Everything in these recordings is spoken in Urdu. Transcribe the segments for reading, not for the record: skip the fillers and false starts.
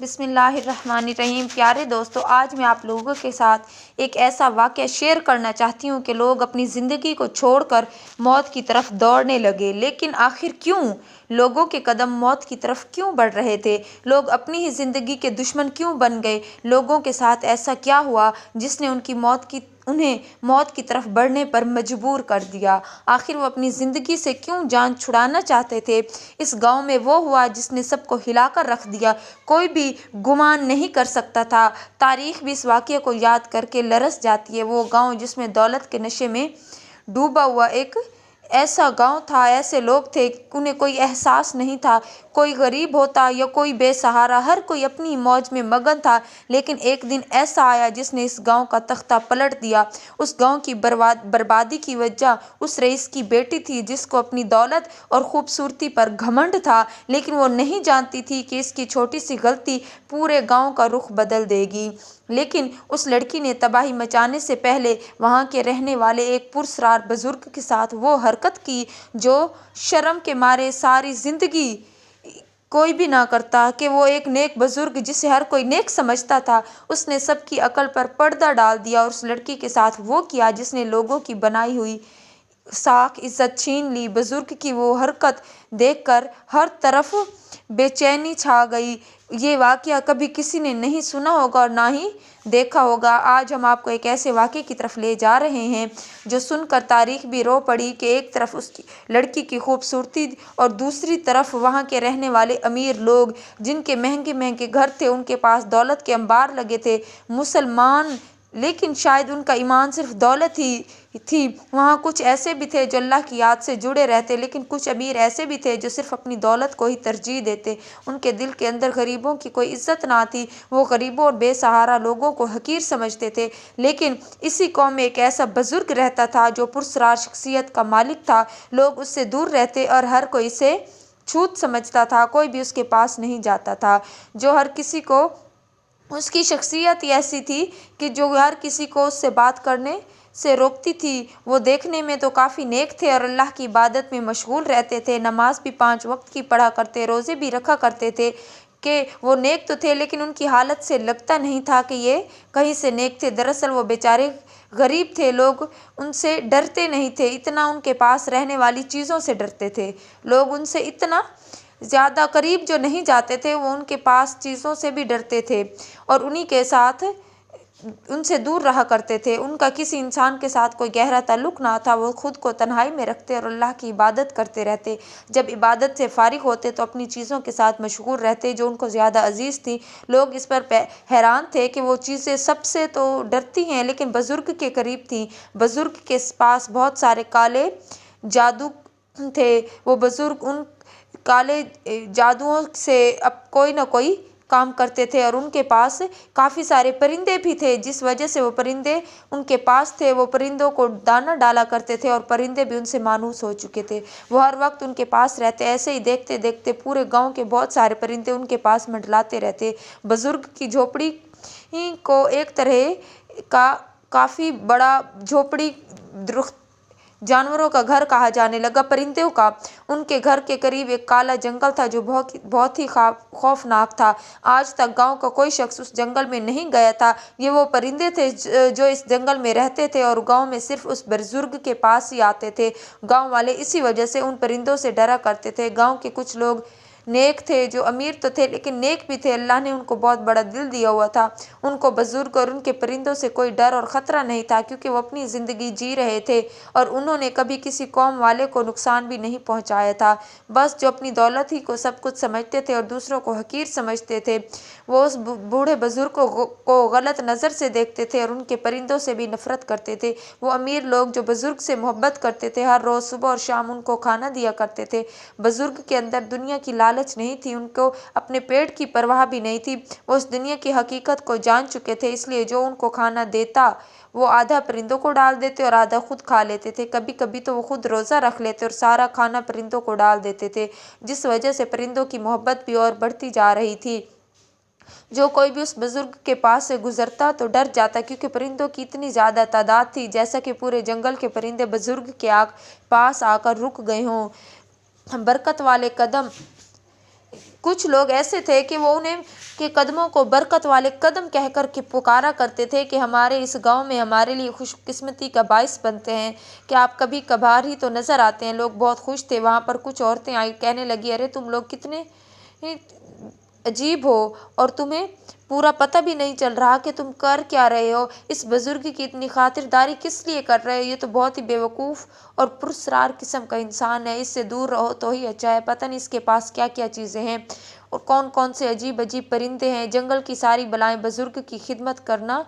بسم اللہ الرحمن الرحیم۔ پیارے دوستو، آج میں آپ لوگوں کے ساتھ ایک ایسا واقعہ شیئر کرنا چاہتی ہوں کہ لوگ اپنی زندگی کو چھوڑ کر موت کی طرف دوڑنے لگے، لیکن آخر کیوں؟ لوگوں کے قدم موت کی طرف کیوں بڑھ رہے تھے؟ لوگ اپنی ہی زندگی کے دشمن کیوں بن گئے؟ لوگوں کے ساتھ ایسا کیا ہوا جس نے انہیں موت کی طرف بڑھنے پر مجبور کر دیا؟ آخر وہ اپنی زندگی سے کیوں جان چھڑانا چاہتے تھے؟ اس گاؤں میں وہ ہوا جس نے سب کو ہلا کر رکھ دیا، کوئی بھی گمان نہیں کر سکتا تھا۔ تاریخ بھی اس واقعے کو یاد کر کے لرز جاتی ہے۔ وہ گاؤں جس میں دولت کے نشے میں ڈوبا ہوا ایک ایسا گاؤں تھا، ایسے لوگ تھے، انہیں کوئی احساس نہیں تھا، کوئی غریب ہوتا یا کوئی بے سہارا، ہر کوئی اپنی موج میں مگن تھا۔ لیکن ایک دن ایسا آیا جس نے اس گاؤں کا تختہ پلٹ دیا۔ اس گاؤں کی بربادی کی وجہ اس رئیس کی بیٹی تھی جس کو اپنی دولت اور خوبصورتی پر گھمنڈ تھا، لیکن وہ نہیں جانتی تھی کہ اس کی چھوٹی سی غلطی پورے گاؤں کا رخ بدل دے گی۔ لیکن اس لڑکی نے تباہی مچانے سے پہلے وہاں کے رہنے والے ایک پراسرار بزرگ کے ساتھ وہ حرکت کی جو شرم کے مارے ساری زندگی کوئی بھی نہ کرتا کہ وہ ایک نیک بزرگ جسے ہر کوئی نیک سمجھتا تھا، اس نے سب کی عقل پر پردہ ڈال دیا اور اس لڑکی کے ساتھ وہ کیا جس نے لوگوں کی بنائی ہوئی ساکھ عزت چھین لی۔ بزرگ کی وہ حرکت دیکھ کر ہر طرف بے چینی چھا گئی۔ یہ واقعہ کبھی کسی نے نہیں سنا ہوگا اور نہ ہی دیکھا ہوگا۔ آج ہم آپ کو ایک ایسے واقعے کی طرف لے جا رہے ہیں جو سن کر تاریخ بھی رو پڑی کہ ایک طرف اس لڑکی کی خوبصورتی اور دوسری طرف وہاں کے رہنے والے امیر لوگ جن کے مہنگے مہنگے گھر تھے، ان کے پاس دولت کے انبار لگے تھے، مسلمان لیکن شاید ان کا ایمان صرف دولت ہی تھی۔ وہاں کچھ ایسے بھی تھے جو اللہ کی یاد سے جڑے رہتے، لیکن کچھ امیر ایسے بھی تھے جو صرف اپنی دولت کو ہی ترجیح دیتے۔ ان کے دل کے اندر غریبوں کی کوئی عزت نہ تھی، وہ غریبوں اور بے سہارا لوگوں کو حقیر سمجھتے تھے۔ لیکن اسی قوم میں ایک ایسا بزرگ رہتا تھا جو پراسرار شخصیت کا مالک تھا۔ لوگ اس سے دور رہتے اور ہر کوئی اسے چھوت سمجھتا تھا، کوئی بھی اس کے پاس نہیں جاتا تھا، جو ہر کسی کو اس کی شخصیت ہی ایسی تھی کہ جو ہر کسی کو اس سے بات کرنے سے روکتی تھی۔ وہ دیکھنے میں تو کافی نیک تھے اور اللہ کی عبادت میں مشغول رہتے تھے، نماز بھی 5 وقت کی پڑھا کرتے، روزے بھی رکھا کرتے تھے کہ وہ نیک تو تھے، لیکن ان کی حالت سے لگتا نہیں تھا کہ یہ کہیں سے نیک تھے۔ دراصل وہ بیچارے غریب تھے، لوگ ان سے ڈرتے نہیں تھے، اتنا ان کے پاس رہنے والی چیزوں سے ڈرتے تھے۔ لوگ ان سے اتنا زیادہ قریب جو نہیں جاتے تھے، وہ ان کے پاس چیزوں سے بھی ڈرتے تھے اور انہی کے ساتھ ان سے دور رہا کرتے تھے۔ ان کا کسی انسان کے ساتھ کوئی گہرا تعلق نہ تھا، وہ خود کو تنہائی میں رکھتے اور اللہ کی عبادت کرتے رہتے۔ جب عبادت سے فارغ ہوتے تو اپنی چیزوں کے ساتھ مشغول رہتے جو ان کو زیادہ عزیز تھیں۔ لوگ اس پر حیران تھے کہ وہ چیزیں سب سے تو ڈرتی ہیں لیکن بزرگ کے قریب تھیں۔ بزرگ کے پاس بہت سارے کالے جادو تھے۔ وہ بزرگ ان کالے جادوؤں سے کوئی نہ کوئی کام کرتے تھے اور ان کے پاس کافی سارے پرندے بھی تھے، جس وجہ سے وہ پرندے ان کے پاس تھے۔ وہ پرندوں کو دانہ ڈالا کرتے تھے اور پرندے بھی ان سے مانوس ہو چکے تھے، وہ ہر وقت ان کے پاس رہتے۔ ایسے ہی دیکھتے دیکھتے پورے گاؤں کے بہت سارے پرندے ان کے پاس منڈلاتے رہتے۔ بزرگ کی جھوپڑی کو ایک طرح کا کافی بڑا جھوپڑی جانوروں کا گھر کہا جانے لگا، پرندوں کا۔ ان کے گھر کے قریب ایک کالا جنگل تھا جو بہت ہی خوفناک تھا۔ آج تک گاؤں کا کوئی شخص اس جنگل میں نہیں گیا تھا۔ یہ وہ پرندے تھے جو اس جنگل میں رہتے تھے اور گاؤں میں صرف اس بزرگ کے پاس ہی آتے تھے۔ گاؤں والے اسی وجہ سے ان پرندوں سے ڈرا کرتے تھے۔ گاؤں کے کچھ لوگ نیک تھے، جو امیر تو تھے لیکن نیک بھی تھے۔ اللہ نے ان کو بہت بڑا دل دیا ہوا تھا۔ ان کو بزرگ اور ان کے پرندوں سے کوئی ڈر اور خطرہ نہیں تھا، کیونکہ وہ اپنی زندگی جی رہے تھے اور انہوں نے کبھی کسی قوم والے کو نقصان بھی نہیں پہنچایا تھا۔ بس جو اپنی دولت ہی کو سب کچھ سمجھتے تھے اور دوسروں کو حقیر سمجھتے تھے، وہ اس بوڑھے بزرگ کو غلط نظر سے دیکھتے تھے اور ان کے پرندوں سے بھی نفرت کرتے تھے۔ وہ امیر لوگ جو بزرگ سے محبت کرتے تھے، ہر روز صبح اور شام ان کو کھانا دیا کرتے تھے۔ بزرگ کے اندر دنیا کی لالچ نہیں تھی، ان کو اپنے پیٹ کی پرواہ بھی نہیں تھی۔ وہ اس دنیا کی حقیقت کو جان چکے تھے، اس لیے جو ان کو کھانا دیتا وہ آدھا پرندوں کو ڈال دیتے اور آدھا خود کھا لیتے تھے۔ کبھی کبھی تو وہ خود روزہ رکھ لیتے اور سارا کھانا پرندوں کو ڈال دیتے تھے، جس وجہ سے پرندوں کی محبت بھی اور بڑھتی جا رہی تھی۔ جو کوئی بھی اس بزرگ کے پاس سے گزرتا تو ڈر جاتا، کیونکہ پرندوں کی اتنی زیادہ تعداد تھی جیسا کہ پورے جنگل کے پرندے بزرگ کے پاس آ کر رک گئے ہوں۔ برکت والے قدم کچھ لوگ ایسے تھے کہ وہ انہیں کے قدموں کو برکت والے قدم کہہ کر کے پکارا کرتے تھے کہ ہمارے اس گاؤں میں ہمارے لیے خوش قسمتی کا باعث بنتے ہیں کہ آپ کبھی کبھار ہی تو نظر آتے ہیں۔ لوگ بہت خوش تھے۔ وہاں پر کچھ عورتیں آئی، کہنے لگی، ارے تم لوگ کتنے عجیب ہو اور تمہیں پورا پتہ بھی نہیں چل رہا کہ تم کر کیا رہے ہو، اس بزرگ کی اتنی خاطرداری کس لیے کر رہے ہو، یہ تو بہت ہی بیوقوف اور پراسرار قسم کا انسان ہے، اس سے دور رہو تو ہی اچھا ہے، پتہ نہیں اس کے پاس کیا کیا چیزیں ہیں اور کون کون سے عجیب عجیب پرندے ہیں۔ جنگل کی ساری بلائیں بزرگ کی خدمت کرنا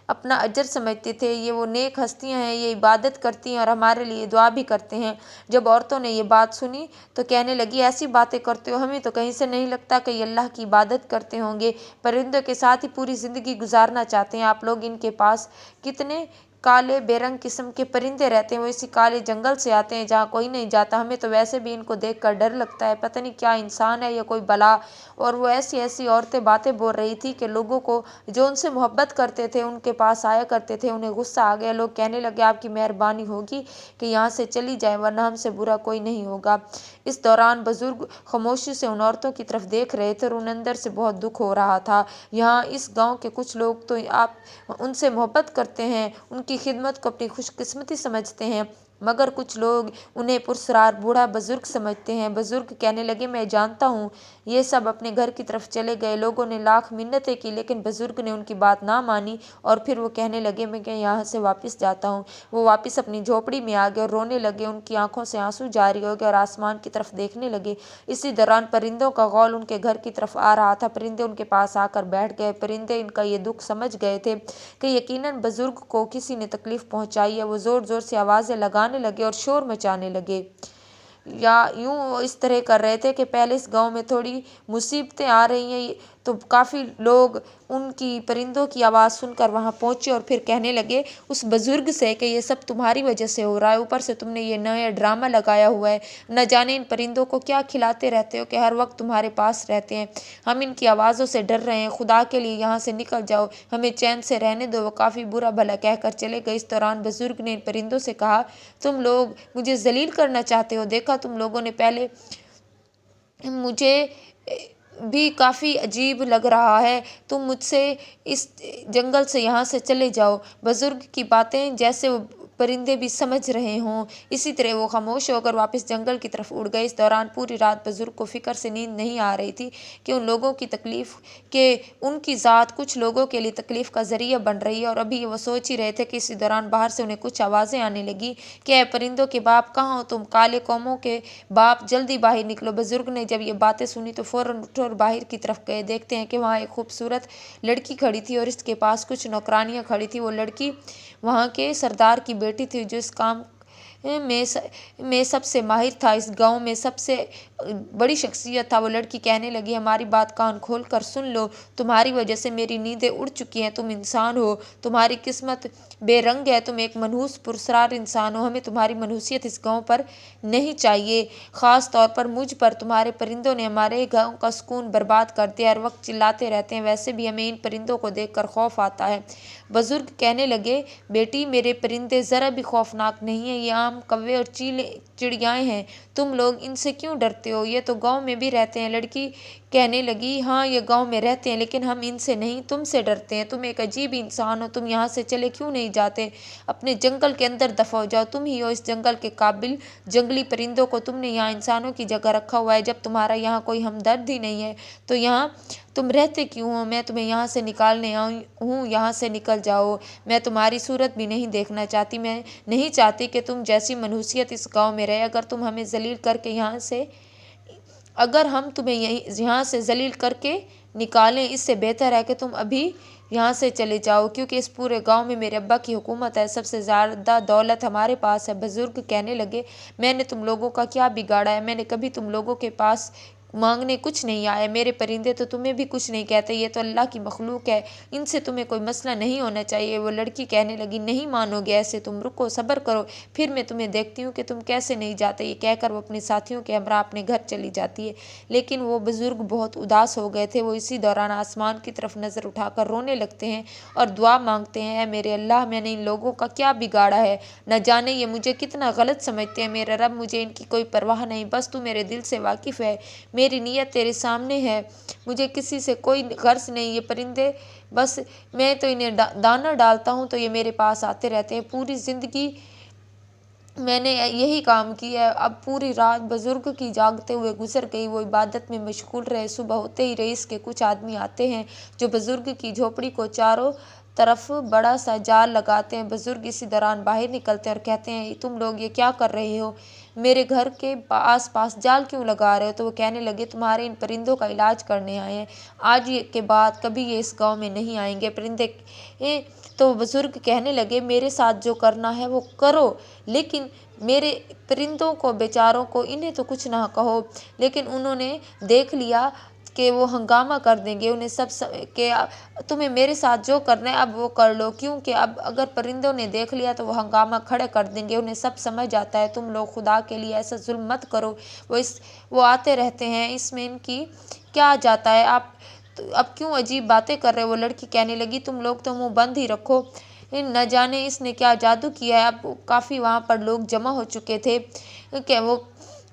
اپنا اجر سمجھتے تھے، یہ وہ نیک ہستیاں ہیں، یہ عبادت کرتی ہیں اور ہمارے لیے دعا بھی کرتے ہیں۔ جب عورتوں نے یہ بات سنی تو کہنے لگی، ایسی باتیں کرتے ہو، ہمیں تو کہیں سے نہیں لگتا کہ یہ اللہ کی عبادت کرتے ہوں گے، پرندوں کے ساتھ ہی پوری زندگی گزارنا چاہتے ہیں آپ لوگ۔ ان کے پاس کتنے کالے بے رنگ قسم کے پرندے رہتے ہیں، وہ اسی کالے جنگل سے آتے ہیں جہاں کوئی نہیں جاتا، ہمیں تو ویسے بھی ان کو دیکھ کر ڈر لگتا ہے، پتہ نہیں کیا انسان ہے یا کوئی بلا۔ اور وہ ایسی ایسی عورتیں باتیں بول رہی تھی کہ لوگوں کو جو ان سے محبت کرتے تھے ان کے پاس آیا کرتے تھے، انہیں غصہ آ گیا۔ لوگ کہنے لگے، آپ کی مہربانی ہوگی کہ یہاں سے چلی جائیں ورنہ ہم سے برا کوئی نہیں ہوگا۔ اس دوران بزرگ خاموشی سے ان عورتوں کی طرف دیکھ رہے تھے اور انہیں اندر سے بہت دکھ ہو رہا تھا۔ یہاں اس گاؤں کے کچھ لوگ تو آپ ان سے محبت کرتے ہیں، ان کی خدمت کو اپنی خوش قسمتی سمجھتے ہیں، مگر کچھ لوگ انہیں پرسرار بوڑھا بزرگ سمجھتے ہیں۔ بزرگ کہنے لگے، میں جانتا ہوں۔ یہ سب اپنے گھر کی طرف چلے گئے۔ لوگوں نے لاکھ منتیں کی لیکن بزرگ نے ان کی بات نہ مانی اور پھر وہ کہنے لگے، میں یہاں سے واپس جاتا ہوں۔ وہ واپس اپنی جھونپڑی میں آ گئے اور رونے لگے، ان کی آنکھوں سے آنسو جاری ہو گئے اور آسمان کی طرف دیکھنے لگے۔ اسی دوران پرندوں کا غول ان کے گھر کی طرف آ رہا تھا، پرندے ان کے پاس آ کر بیٹھ گئے۔ پرندے ان کا یہ دکھ سمجھ گئے تھے کہ یقیناً بزرگ کو کسی نے تکلیف پہنچائی ہے۔ وہ زور زور سے آوازیں لگانے لگے اور شور مچانے لگے۔ یا یوں وہ اس طرح کر رہے تھے کہ پہلے اس گاؤں میں تھوڑی مصیبتیں آ رہی ہیں تو کافی لوگ ان کی پرندوں کی آواز سن کر وہاں پہنچے اور پھر کہنے لگے اس بزرگ سے کہ یہ سب تمہاری وجہ سے ہو رہا ہے، اوپر سے تم نے یہ نیا ڈرامہ لگایا ہوا ہے، نہ جانے ان پرندوں کو کیا کھلاتے رہتے ہو کہ ہر وقت تمہارے پاس رہتے ہیں، ہم ان کی آوازوں سے ڈر رہے ہیں، خدا کے لیے یہاں سے نکل جاؤ، ہمیں چین سے رہنے دو۔ وہ کافی برا بھلا کہہ کر چلے گئے۔ اس دوران بزرگ نے ان پرندوں سے کہا، تم لوگ مجھے ذلیل کرنا چاہتے ہو، دیکھا تم لوگوں نے پہلے مجھے بھی کافی عجیب لگ رہا ہے، تم مجھ سے اس جنگل سے یہاں سے چلے جاؤ۔ بزرگ کی باتیں جیسے وہ پرندے بھی سمجھ رہے ہوں، اسی طرح وہ خاموش ہو کر واپس جنگل کی طرف اڑ گئے۔ اس دوران پوری رات بزرگ کو فکر سے نیند نہیں آ رہی تھی کہ ان لوگوں کی تکلیف کہ ان کی ذات کچھ لوگوں کے لیے تکلیف کا ذریعہ بن رہی ہے، اور ابھی وہ سوچ ہی رہے تھے کہ اسی دوران باہر سے انہیں کچھ آوازیں آنے لگی کہ اے پرندوں کے باپ، کہاں ہو تم؟ کالے قوموں کے باپ، جلدی باہر نکلو۔ بزرگ نے جب یہ باتیں سنی تو فوراً اٹھے اور باہر کی طرف گئے۔ دیکھتے ہیں کہ وہاں ایک خوبصورت لڑکی کھڑی تھی اور اس کے پاس کچھ نوکرانیاں کھڑی تھیں۔ وہ لڑکی وہاں کے سردار کی بیٹی تھی جو اس کام میں سب سے ماہر تھا، اس گاؤں میں سب سے بڑی شخصیت تھا۔ وہ لڑکی کہنے لگی، ہماری بات کان کھول کر سن لو، تمہاری وجہ سے میری نیندیں اڑ چکی ہیں، تم انسان ہو، تمہاری قسمت بے رنگ ہے، تم ایک منحوس پراسرار انسان ہو، ہمیں تمہاری منحوسیت اس گاؤں پر نہیں چاہیے، خاص طور پر مجھ پر۔ تمہارے پرندوں نے ہمارے گاؤں کا سکون برباد کر دیا، ہر وقت چلاتے رہتے ہیں، ویسے بھی ہمیں ان پرندوں کو دیکھ کر خوف آتا ہے۔ بزرگ کہنے لگے، بیٹی میرے پرندے ذرا بھی خوفناک نہیں ہیں، یہ عام کوے اور چڑیائیں ہیں، تم لوگ ان سے کیوں ڈرتے ہو؟ یہ تو گاؤں میں بھی رہتے ہیں۔ لڑکی کہنے لگی، ہاں یہ گاؤں میں رہتے ہیں لیکن ہم ان سے نہیں، تم سے ڈرتے ہیں، تم ایک عجیب انسان ہو، تم یہاں سے چلے کیوں نہیں جاتے؟ اپنے جنگل کے اندر دفع ہو جاؤ، تم ہی ہو اس جنگل کے قابل جنگلی پرندوں کو تم نے یہاں انسانوں کی جگہ رکھا ہوا ہے، جب تمہارا یہاں کوئی ہمدرد ہی نہیں ہے تو یہاں تم رہتے کیوں ہو؟ میں تمہیں یہاں سے نکالنے آئی ہوں، یہاں سے نکل جاؤ، میں تمہاری صورت بھی نہیں دیکھنا چاہتی، میں نہیں چاہتی کہ تم جیسی منحوسیت اس گاؤں میں رہے، اگر ہم تمہیں یہاں سے ذلیل کر کے نکالیں، اس سے بہتر ہے کہ تم ابھی یہاں سے چلے جاؤ، کیونکہ اس پورے گاؤں میں میرے ابا کی حکومت ہے، سب سے زیادہ دولت ہمارے پاس ہے۔ بزرگ کہنے لگے، میں نے تم لوگوں کا کیا بگاڑا ہے؟ میں نے کبھی تم لوگوں کے پاس مانگنے کچھ نہیں آیا، میرے پرندے تو تمہیں بھی کچھ نہیں کہتے، یہ تو اللہ کی مخلوق ہے، ان سے تمہیں کوئی مسئلہ نہیں ہونا چاہیے۔ وہ لڑکی کہنے لگی، نہیں مانو گے ایسے تم، رکو صبر کرو، پھر میں تمہیں دیکھتی ہوں کہ تم کیسے نہیں جاتے۔ یہ کہہ کر وہ اپنے ساتھیوں کے ہمراہ اپنے گھر چلی جاتی ہے، لیکن وہ بزرگ بہت اداس ہو گئے تھے۔ وہ اسی دوران آسمان کی طرف نظر اٹھا کر رونے لگتے ہیں اور دعا مانگتے ہیں، اے میرے اللہ، میں نے ان لوگوں کا کیا بگاڑا ہے؟ نہ جانے یہ مجھے کتنا غلط سمجھتے ہیں، میرے رب، مجھے ان کی کوئی پرواہ نہیں، بس تو میرے دل سے واقف ہے، میری نیت تیرے سامنے ہے، مجھے کسی سے کوئی غرض نہیں، یہ پرندے بس میں تو انہیں دانہ ڈالتا ہوں تو یہ میرے پاس آتے رہتے ہیں۔ پوری زندگی میں نے یہی کام کیا ہے۔ اب پوری رات بزرگ کی جاگتے ہوئے گزر گئی، وہ عبادت میں مشغول رہے۔ صبح ہوتے ہی رئیس کے کچھ آدمی آتے ہیں جو بزرگ کی جھوپڑی کو چاروں طرف بڑا سا جال لگاتے ہیں۔ بزرگ اسی دوران باہر نکلتے ہیں اور کہتے ہیں، تم لوگ یہ کیا کر رہے ہو؟ میرے گھر کے آس پاس جال کیوں لگا رہے ہو؟ تو وہ کہنے لگے، تمہارے ان پرندوں کا علاج کرنے آئے ہیں، آج کے بعد کبھی یہ اس گاؤں میں نہیں آئیں گے۔ پرندے تو بزرگ کہنے لگے، میرے ساتھ جو کرنا ہے وہ کرو، لیکن میرے پرندوں کو بیچاروں کو انہیں تو کچھ نہ کہو۔ لیکن انہوں نے دیکھ لیا کہ وہ ہنگامہ کر دیں گے، انہیں سب کہ تمہیں میرے ساتھ جو کرنا ہے اب وہ کر لو، کیونکہ اب اگر پرندوں نے دیکھ لیا تو وہ ہنگامہ کھڑے کر دیں گے، انہیں سب سمجھ جاتا ہے۔ تم لوگ خدا کے لیے ایسا ظلم مت کرو، وہ آتے رہتے ہیں، اس میں ان کی کیا جاتا ہے، آپ اب کیوں عجیب باتیں کر رہے ہو؟ وہ لڑکی کہنے لگی، تم لوگ تو منہ بند ہی رکھو، نہ جانے اس نے کیا جادو کیا ہے۔ اب کافی وہاں پر لوگ جمع ہو چکے تھے کہ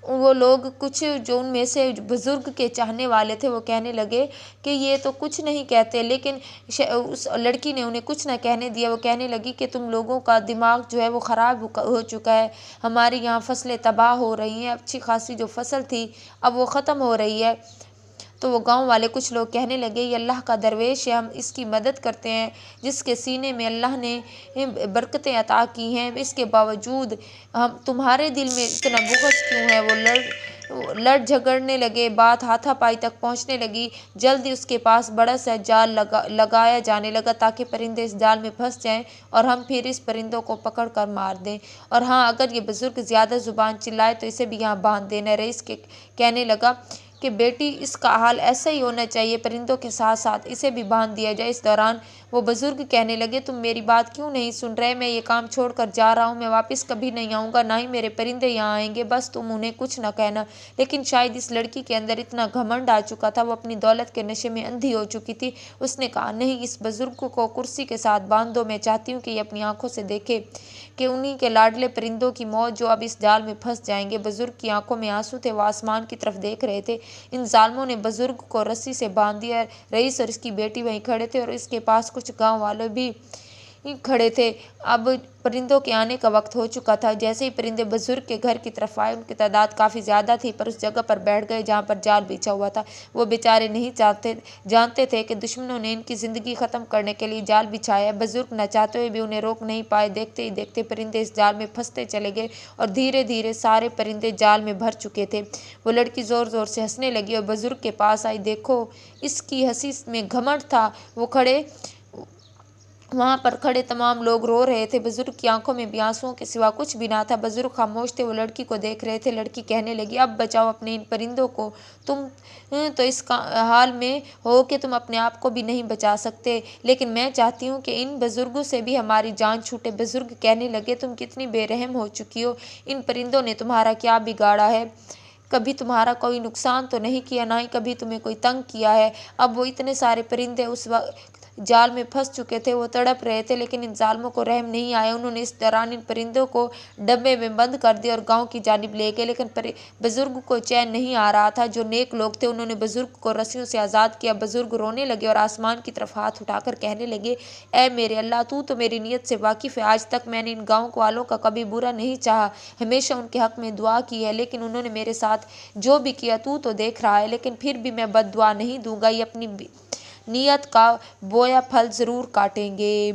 وہ لوگ کچھ جو ان میں سے بزرگ کے چاہنے والے تھے وہ کہنے لگے کہ یہ تو کچھ نہیں کہتے، لیکن اس لڑکی نے انہیں کچھ نہ کہنے دیا۔ وہ کہنے لگی کہ تم لوگوں کا دماغ جو ہے وہ خراب ہو چکا ہے، ہماری یہاں فصلیں تباہ ہو رہی ہیں، اچھی خاصی جو فصل تھی اب وہ ختم ہو رہی ہے۔ تو وہ گاؤں والے کچھ لوگ کہنے لگے، یہ اللہ کا درویش ہے، ہم اس کی مدد کرتے ہیں، جس کے سینے میں اللہ نے برکتیں عطا کی ہیں، اس کے باوجود تمہارے دل میں اتنا بغض کیوں ہے؟ وہ لڑ جھگڑنے لگے، بات ہاتھا پائی تک پہنچنے لگی۔ جلدی اس کے پاس بڑا سا جال لگایا جانے لگا تاکہ پرندے اس جال میں پھنس جائیں اور ہم پھر اس پرندوں کو پکڑ کر مار دیں، اور ہاں اگر یہ بزرگ زیادہ زبان چلائے تو اسے بھی یہاں باندھ دینا۔ رئیس کہنے لگا کہ بیٹی اس کا حال ایسا ہی ہونا چاہیے، پرندوں کے ساتھ ساتھ اسے بھی باندھ دیا جائے۔ اس دوران وہ بزرگ کہنے لگے، تم میری بات کیوں نہیں سن رہے؟ میں یہ کام چھوڑ کر جا رہا ہوں، میں واپس کبھی نہیں آؤں گا، نہ ہی میرے پرندے یہاں آئیں گے، بس تم انہیں کچھ نہ کہنا۔ لیکن شاید اس لڑکی کے اندر اتنا گھمنڈ آ چکا تھا، وہ اپنی دولت کے نشے میں اندھی ہو چکی تھی۔ اس نے کہا، نہیں، اس بزرگ کو کرسی کے ساتھ باندھ دو، میں چاہتی ہوں کہ یہ اپنی آنکھوں سے دیکھے کہ انہی کے لاڈلے پرندوں کی موت جو اب اس جال میں پھنس جائیں گے۔ بزرگ کی آنکھوں میں آنسو تھے، وہ آسمان کی طرف دیکھ رہے تھے۔ ان ظالموں نے بزرگ کو رسی سے باندھ دیا۔ رئیس اور اس کی بیٹی وہیں کھڑے تھے اور اس کے پاس کچھ گاؤں والے بھی کھڑے تھے۔ اب پرندوں کے آنے کا وقت ہو چکا تھا۔ جیسے ہی پرندے بزرگ کے گھر کی طرف آئے، ان کی تعداد کافی زیادہ تھی، پر اس جگہ پر بیٹھ گئے جہاں پر جال بچھا ہوا تھا۔ وہ بیچارے نہیں جانتے تھے کہ دشمنوں نے ان کی زندگی ختم کرنے کے لیے جال بچھایا ہے۔ بزرگ نہ چاہتے ہوئے بھی انہیں روک نہیں پائے۔ دیکھتے ہی دیکھتے پرندے اس جال میں پھنستے چلے گئے اور دھیرے دھیرے سارے پرندے جال میں بھر چکے تھے۔ وہ لڑکی زور زور سے ہنسنے لگی اور بزرگ کے پاس آئی۔ دیکھو اس کی ہنسی میں گھمنڈ تھا۔ وہاں پر کھڑے تمام لوگ رو رہے تھے، بزرگ کی آنکھوں میں بھی آنسوؤں کے سوا کچھ بھی نہ تھا۔ بزرگ خاموش تھے، وہ لڑکی کو دیکھ رہے تھے۔ لڑکی کہنے لگی، اب بچاؤ اپنے ان پرندوں کو، تم تو اس حال میں ہو کہ تم اپنے آپ کو بھی نہیں بچا سکتے، لیکن میں چاہتی ہوں کہ ان بزرگوں سے بھی ہماری جان چھوٹے۔ بزرگ کہنے لگے، تم کتنی بے رحم ہو چکی ہو، ان پرندوں نے تمہارا کیا بگاڑا ہے؟ کبھی تمہارا کوئی نقصان تو نہیں کیا، نہ ہی کبھی تمہیں کوئی تنگ کیا ہے۔ اب وہ اتنے سارے پرندے اس وقت جال میں پھنس چکے تھے، وہ تڑپ رہے تھے، لیکن ان ظالموں کو رحم نہیں آیا۔ انہوں نے اس دوران ان پرندوں کو ڈبے میں بند کر دیا اور گاؤں کی جانب لے گئے، لیکن بزرگ کو چین نہیں آ رہا تھا۔ جو نیک لوگ تھے انہوں نے بزرگ کو رسیوں سے آزاد کیا۔ بزرگ رونے لگے اور آسمان کی طرف ہاتھ اٹھا کر کہنے لگے، اے میرے اللہ، تو میری نیت سے واقف ہے۔ آج تک میں نے ان گاؤں والوں کا کبھی برا نہیں چاہا، ہمیشہ ان کے حق میں دعا کی ہے، لیکن انہوں نے میرے ساتھ جو بھی کیا تو دیکھ رہا ہے، لیکن پھر بھی میں بد دعا نہیں دوں گا، یہ اپنی نیت کا بویا پھل ضرور کاٹیں گے۔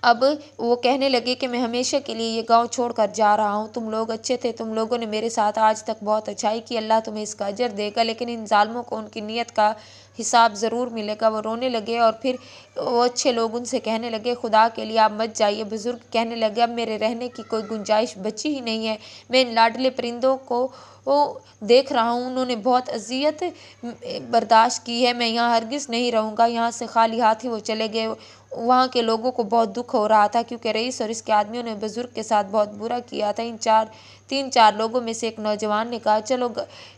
اب وہ کہنے لگے کہ میں ہمیشہ کے لیے یہ گاؤں چھوڑ کر جا رہا ہوں، تم لوگ اچھے تھے، تم لوگوں نے میرے ساتھ آج تک بہت اچھائی کی، اللہ تمہیں اس کا اجر دے گا، لیکن ان ظالموں کو ان کی نیت کا حساب ضرور ملے گا۔ وہ رونے لگے اور پھر وہ اچھے لوگ ان سے کہنے لگے، خدا کے لیے آپ مت جائیے۔ بزرگ کہنے لگے، اب میرے رہنے کی کوئی گنجائش بچی ہی نہیں ہے، میں ان لاڈلے پرندوں کو دیکھ رہا ہوں، انہوں نے بہت اذیت برداشت کی ہے، میں یہاں ہرگز نہیں رہوں گا۔ یہاں سے خالی ہاتھ ہی وہ چلے گئے۔ وہاں کے لوگوں کو بہت دکھ ہو رہا تھا کیونکہ رئیس اور اس کے آدمیوں نے بزرگ کے ساتھ بہت برا کیا تھا۔ تین چار لوگوں میں سے ایک نوجوان نے کہا، چلو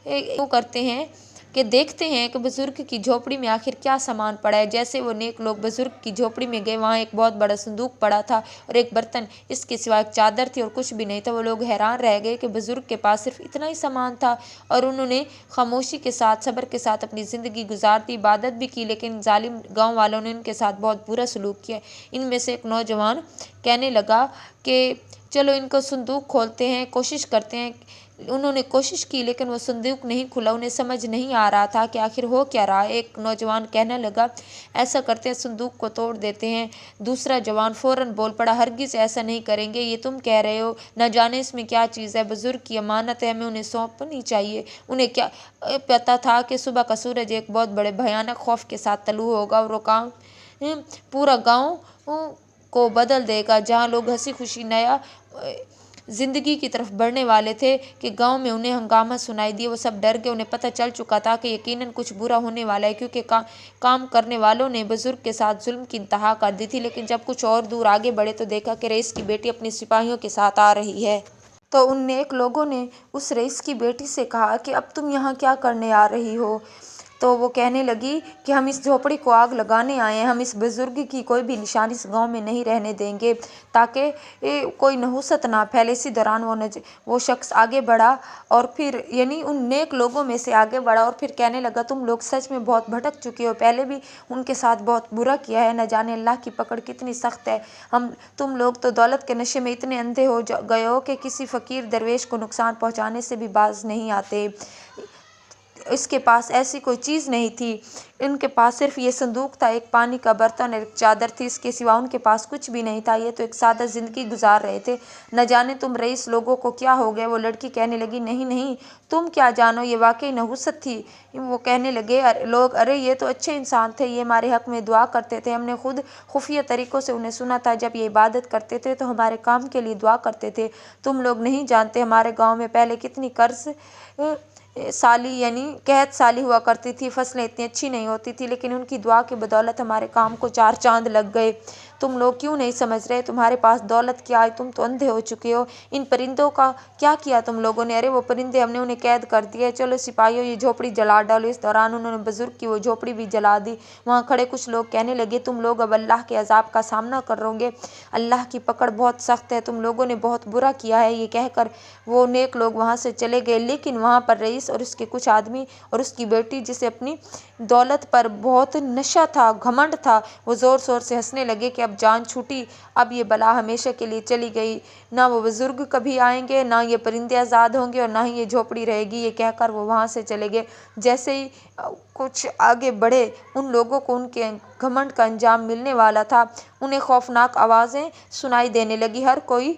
یوں کرتے ہیں کہ دیکھتے ہیں کہ بزرگ کی جھوپڑی میں آخر کیا سامان پڑا ہے۔ جیسے وہ نیک لوگ بزرگ کی جھوپڑی میں گئے، وہاں ایک بہت بڑا صندوق پڑا تھا اور ایک برتن، اس کے سوا ایک چادر تھی اور کچھ بھی نہیں تھا۔ وہ لوگ حیران رہ گئے کہ بزرگ کے پاس صرف اتنا ہی سامان تھا، اور انہوں نے خاموشی کے ساتھ، صبر کے ساتھ اپنی زندگی گزار دی، عبادت بھی کی، لیکن ظالم گاؤں والوں نے ان کے ساتھ بہت برا سلوک کیا۔ ان میں سے ایک نوجوان کہنے لگا کہ چلو ان کو صندوق کھولتے ہیں، کوشش کرتے ہیں۔ انہوں نے کوشش کی لیکن وہ صندوق نہیں کھلا۔ انہیں سمجھ نہیں آ رہا تھا کہ آخر ہو کیا رہا ہے۔ ایک نوجوان کہنے لگا، ایسا کرتے ہیں، صندوق کو توڑ دیتے ہیں۔ دوسرا جوان فوراً بول پڑا، ہرگز ایسا نہیں کریں گے، یہ تم کہہ رہے ہو، نہ جانے اس میں کیا چیز ہے، بزرگ کی امانت ہے، ہمیں انہیں سونپنی چاہیے۔ انہیں کیا پتہ تھا کہ صبح کا سورج ایک بہت بڑے بھیانک خوف کے ساتھ طلوع ہوگا اور وہ پورا گاؤں کو بدل دے گا۔ جہاں لوگ ہنسی خوشی نیا زندگی کی طرف بڑھنے والے تھے کہ گاؤں میں انہیں ہنگامہ سنائی دیا۔ وہ سب ڈر گئے، انہیں پتہ چل چکا تھا کہ یقیناً کچھ برا ہونے والا ہے، کیونکہ کام کرنے والوں نے بزرگ کے ساتھ ظلم کی انتہا کر دی تھی۔ لیکن جب کچھ اور دور آگے بڑھے تو دیکھا کہ رئیس کی بیٹی اپنے سپاہیوں کے ساتھ آ رہی ہے۔ تو ان نیک لوگوں نے اس رئیس کی بیٹی سے کہا کہ اب تم یہاں کیا کرنے آ رہی ہو؟ تو وہ کہنے لگی کہ ہم اس جھوپڑی کو آگ لگانے آئے ہیں، ہم اس بزرگ کی کوئی بھی نشانی اس گاؤں میں نہیں رہنے دیں گے تاکہ کوئی نحوست نہ پھیلے۔ اسی دوران وہ شخص آگے بڑھا اور پھر یعنی ان نیک لوگوں میں سے آگے بڑھا اور پھر کہنے لگا، تم لوگ سچ میں بہت بھٹک چکے ہو، پہلے بھی ان کے ساتھ بہت برا کیا ہے، نہ جانے اللہ کی پکڑ کتنی سخت ہے۔ تم لوگ تو دولت کے نشے میں اتنے اندھے ہو گئے ہو کہ کسی فقیر درویش کو نقصان پہنچانے سے بھی باز نہیں آتے۔ اس کے پاس ایسی کوئی چیز نہیں تھی، ان کے پاس صرف یہ صندوق تھا، ایک پانی کا برتن اور ایک چادر تھی، اس کے سوا ان کے پاس کچھ بھی نہیں تھا۔ یہ تو ایک سادہ زندگی گزار رہے تھے، نہ جانے تم رئیس لوگوں کو کیا ہو گیا۔ وہ لڑکی کہنے لگی، نہیں نہیں، تم کیا جانو، یہ واقعی نحوست تھی۔ وہ کہنے لگے لوگ، ارے یہ تو اچھے انسان تھے، یہ ہمارے حق میں دعا کرتے تھے، ہم نے خود خفیہ طریقوں سے انہیں سنا تھا، جب یہ عبادت کرتے تھے تو ہمارے کام کے لیے دعا کرتے تھے۔ تم لوگ نہیں جانتے ہمارے گاؤں میں پہلے کتنی قحط سالی ہوا کرتی تھی، فصلیں اتنی اچھی نہیں ہوتی تھی، لیکن ان کی دعا کی بدولت ہمارے کام کو چار چاند لگ گئے۔ تم لوگ کیوں نہیں سمجھ رہے، تمہارے پاس دولت کیا ہے، تم تو اندھے ہو چکے ہو۔ ان پرندوں کا کیا کیا تم لوگوں نے؟ ارے وہ پرندے، ہم نے انہیں قید کر دیا ہے، چلو سپاہیوں یہ جھوپڑی جلا ڈالو۔ اس دوران انہوں نے بزرگ کی وہ جھوپڑی بھی جلا دی۔ وہاں کھڑے کچھ لوگ کہنے لگے، تم لوگ اب اللہ کے عذاب کا سامنا کرو گے، اللہ کی پکڑ بہت سخت ہے، تم لوگوں نے بہت برا کیا ہے۔ یہ کہہ کر وہ نیک لوگ وہاں سے چلے گئے، لیکن وہاں پر رئیس اور اس کے کچھ آدمی اور اس کی بیٹی، جسے اپنی دولت پر بہت نشہ تھا، گھمنڈ تھا، وہ زور زور سے ہنسنے لگے کہ اب جان چھوٹی، اب یہ بلا ہمیشہ کے لیے چلی گئی، نہ وہ بزرگ کبھی آئیں گے، نہ یہ پرندے آزاد ہوں گے اور نہ ہی یہ جھوپڑی رہے گی۔ یہ کہہ کر وہ وہاں سے چلے گئے۔ جیسے ہی کچھ آگے بڑھے، ان لوگوں کو ان کے گھمنڈ کا انجام ملنے والا تھا۔ انہیں خوفناک آوازیں سنائی دینے لگی، ہر کوئی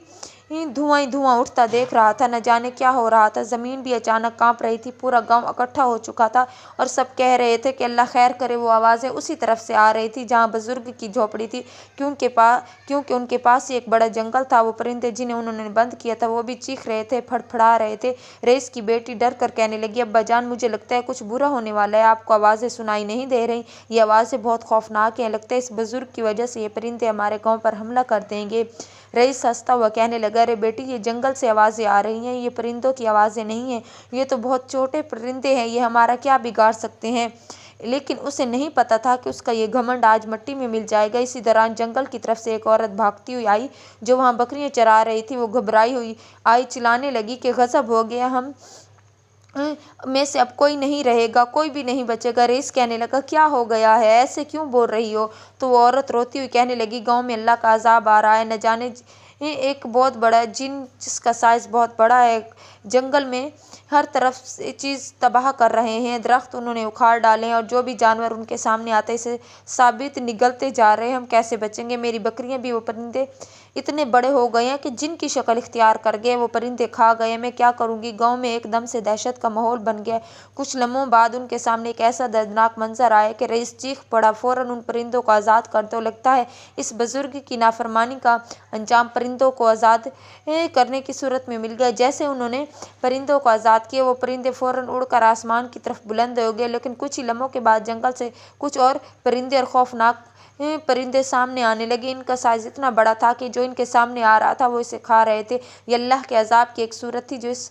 دھواں ہی دھواں اٹھتا دیکھ رہا تھا، نہ جانے کیا ہو رہا تھا۔ زمین بھی اچانک کانپ رہی تھی، پورا گاؤں اکٹھا ہو چکا تھا اور سب کہہ رہے تھے کہ اللہ خیر کرے۔ وہ آوازیں اسی طرف سے آ رہی تھیں جہاں بزرگ کی جھوپڑی تھی، کیونکہ ان کے پاس ہی ایک بڑا جنگل تھا۔ وہ پرندے جنہیں انہوں نے بند کیا تھا، وہ بھی چیخ رہے تھے، پھڑپھڑا رہے تھے۔ رئیس کی بیٹی ڈر کر کہنے لگی، ابا جان، مجھے لگتا ہے کچھ برا ہونے والا ہے، آپ کو آوازیں سنائی نہیں دے رہی؟ یہ آوازیں بہت خوفناک ہیں، لگتا ہے اس بزرگ کی وجہ سے یہ پرندے ہمارے گاؤں پر حملہ کر دیں گے۔ رئیس ہنستا ہوا کہنے لگا، ارے بیٹی، یہ جنگل سے آوازیں آ رہی ہیں، یہ پرندوں کی آوازیں نہیں ہیں، یہ تو بہت چھوٹے پرندے ہیں، یہ ہمارا کیا بگاڑ سکتے ہیں؟ لیکن اسے نہیں پتہ تھا کہ اس کا یہ گھمنڈ آج مٹی میں مل جائے گا۔ اسی دوران جنگل کی طرف سے ایک عورت بھاگتی ہوئی آئی جو وہاں بکریاں چرا رہی تھی۔ وہ گھبرائی ہوئی آئی، چلانے لگی کہ غضب ہو گیا، ہم میں سے اب کوئی نہیں رہے گا، کوئی بھی نہیں بچے گا۔ رئیس کہنے لگا، کیا ہو گیا ہے، ایسے کیوں بول رہی ہو؟ تو وہ عورت روتی ہوئی کہنے لگی، گاؤں میں اللہ کا عذاب آ رہا ہے، نہ جانے ایک بہت بڑا جن، جس کا سائز بہت بڑا ہے، جنگل میں ہر طرف سے چیز تباہ کر رہے ہیں، درخت انہوں نے اکھاڑ ڈالے ہیں اور جو بھی جانور ان کے سامنے آتے اسے ثابت نگلتے جا رہے ہیں، ہم کیسے بچیں گے؟ میری بکریاں بھی، وہ پرندے اتنے بڑے ہو گئے ہیں کہ جن کی شکل اختیار کر گئے، وہ پرندے کھا گئے، میں کیا کروں گی؟ گاؤں میں ایک دم سے دہشت کا ماحول بن گیا۔ کچھ لمحوں بعد ان کے سامنے ایک ایسا دردناک منظر آیا کہ رئیس چیخ پڑا، فوراً ان پرندوں کو آزاد کر دو، لگتا ہے اس بزرگ کی نافرمانی کا انجام پرندوں کو آزاد کرنے کی صورت میں مل گیا۔ جیسے انہوں نے پرندوں کو آزاد کیا، وہ پرندے فوراً اڑ کر آسمان کی طرف بلند ہو گئے، لیکن کچھ ہی لمحوں کے بعد جنگل سے کچھ اور پرندے اور خوفناک پرندے سامنے آنے لگے۔ ان کا سائز اتنا بڑا تھا کہ جو ان کے سامنے آ رہا تھا وہ اسے کھا رہے تھے۔ یہ اللہ کے عذاب کی ایک صورت تھی جو اس